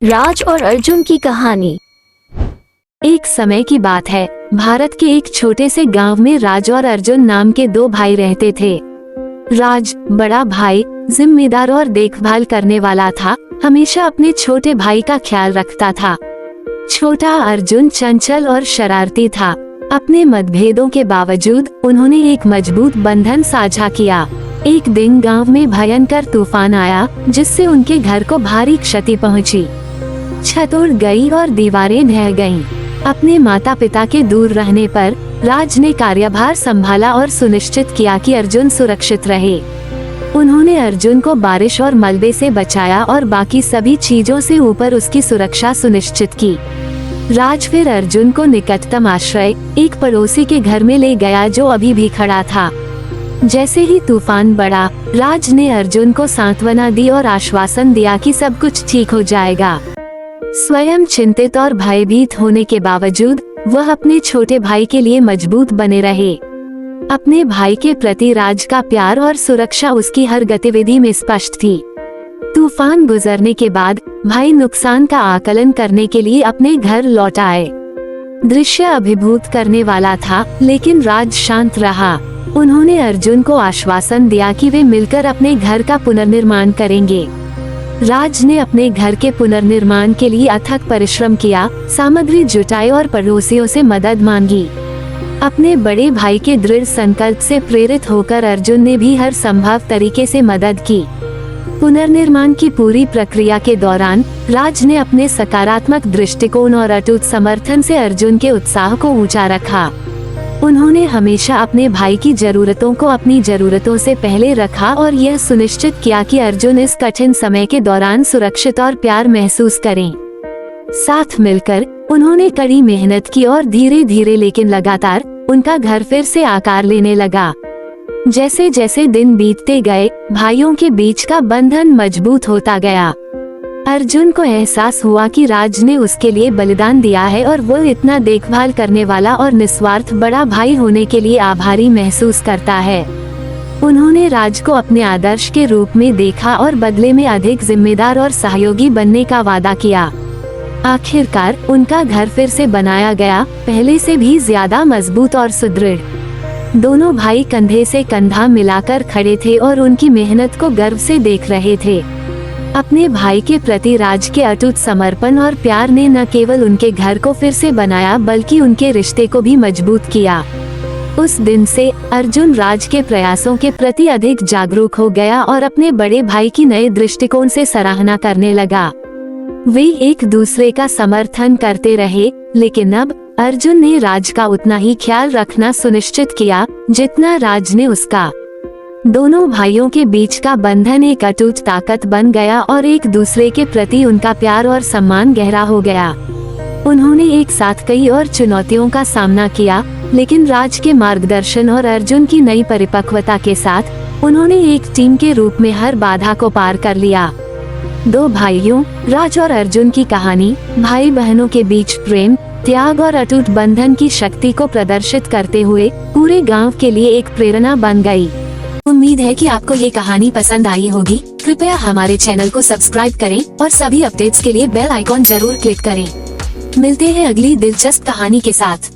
राज और अर्जुन की कहानी। एक समय की बात है। भारत के एक छोटे से गांव में राज और अर्जुन नाम के दो भाई रहते थे। राज बड़ा भाई जिम्मेदार और देखभाल करने वाला था, हमेशा अपने छोटे भाई का ख्याल रखता था। छोटा अर्जुन चंचल और शरारती था। अपने मतभेदों के बावजूद उन्होंने एक मजबूत बंधन साझा किया। एक दिन गांव में भयंकर तूफान आया, जिससे उनके घर को भारी क्षति पहुंची। छत उड़ गई और दीवारें ढह गईं। अपने माता पिता के दूर रहने पर राज ने कार्यभार संभाला और सुनिश्चित किया कि अर्जुन सुरक्षित रहे। उन्होंने अर्जुन को बारिश और मलबे से बचाया और बाकी सभी चीजों से ऊपर उसकी सुरक्षा सुनिश्चित की। राज फिर अर्जुन को निकटतम आश्रय एक पड़ोसी के घर में ले गया, जो अभी भी खड़ा था। जैसे ही तूफान बढ़ा, राज ने अर्जुन को सांत्वना दी और आश्वासन दिया कि सब कुछ ठीक हो जाएगा। स्वयं चिंतित और भयभीत होने के बावजूद वह अपने छोटे भाई के लिए मजबूत बने रहे। अपने भाई के प्रति राज का प्यार और सुरक्षा उसकी हर गतिविधि में स्पष्ट थी। तूफान गुजरने के बाद भाई नुकसान का आकलन करने के लिए अपने घर लौट आए। दृश्य अभिभूत करने वाला था, लेकिन राज शांत रहा। उन्होंने अर्जुन को आश्वासन दिया कि वे मिलकर अपने घर का पुनर्निर्माण करेंगे। राज ने अपने घर के पुनर्निर्माण के लिए अथक परिश्रम किया, सामग्री जुटाई और पड़ोसियों से मदद मांगी। अपने बड़े भाई के दृढ़ संकल्प से प्रेरित होकर अर्जुन ने भी हर संभव तरीके से मदद की। पुनर्निर्माण की पूरी प्रक्रिया के दौरान राज ने अपने सकारात्मक दृष्टिकोण और अटूट समर्थन से अर्जुन के उत्साह को ऊंचा रखा। उन्होंने हमेशा अपने भाई की जरूरतों को अपनी जरूरतों से पहले रखा और यह सुनिश्चित किया कि अर्जुन इस कठिन समय के दौरान सुरक्षित और प्यार महसूस करें। साथ मिलकर उन्होंने कड़ी मेहनत की और धीरे धीरे लेकिन लगातार उनका घर फिर से आकार लेने लगा। जैसे जैसे दिन बीतते गए, भाइयों के बीच का बंधन मजबूत होता गया। अर्जुन को एहसास हुआ कि राज ने उसके लिए बलिदान दिया है और वो इतना देखभाल करने वाला और निस्वार्थ बड़ा भाई होने के लिए आभारी महसूस करता है। उन्होंने राज को अपने आदर्श के रूप में देखा और बदले में अधिक जिम्मेदार और सहयोगी बनने का वादा किया। आखिरकार उनका घर फिर से बनाया गया, पहले से भी ज्यादा मजबूत और सुदृढ़। दोनों भाई कंधे से कंधा मिलाकर खड़े थे और उनकी मेहनत को गर्व से देख रहे थे। अपने भाई के प्रति राज के अटूट समर्पण और प्यार ने न केवल उनके घर को फिर से बनाया, बल्कि उनके रिश्ते को भी मजबूत किया। उस दिन से अर्जुन राज के प्रयासों के प्रति अधिक जागरूक हो गया और अपने बड़े भाई की नए दृष्टिकोण से सराहना करने लगा। वे एक दूसरे का समर्थन करते रहे, लेकिन अब अर्जुन ने राज का उतना ही ख्याल रखना सुनिश्चित किया जितना राज ने उसका। दोनों भाइयों के बीच का बंधन एक अटूट ताकत बन गया और एक दूसरे के प्रति उनका प्यार और सम्मान गहरा हो गया। उन्होंने एक साथ कई और चुनौतियों का सामना किया, लेकिन राज के मार्गदर्शन और अर्जुन की नई परिपक्वता के साथ उन्होंने एक टीम के रूप में हर बाधा को पार कर लिया। दो भाइयों राज और अर्जुन की कहानी भाई बहनों के बीच प्रेम, त्याग और अटूट बंधन की शक्ति को प्रदर्शित करते हुए पूरे गांव के लिए एक प्रेरणा बन गई। उम्मीद है कि आपको ये कहानी पसंद आई होगी। कृपया हमारे चैनल को सब्सक्राइब करें और सभी अपडेट्स के लिए बेल आइकॉन जरूर क्लिक करें। मिलते हैं अगली दिलचस्प कहानी के साथ।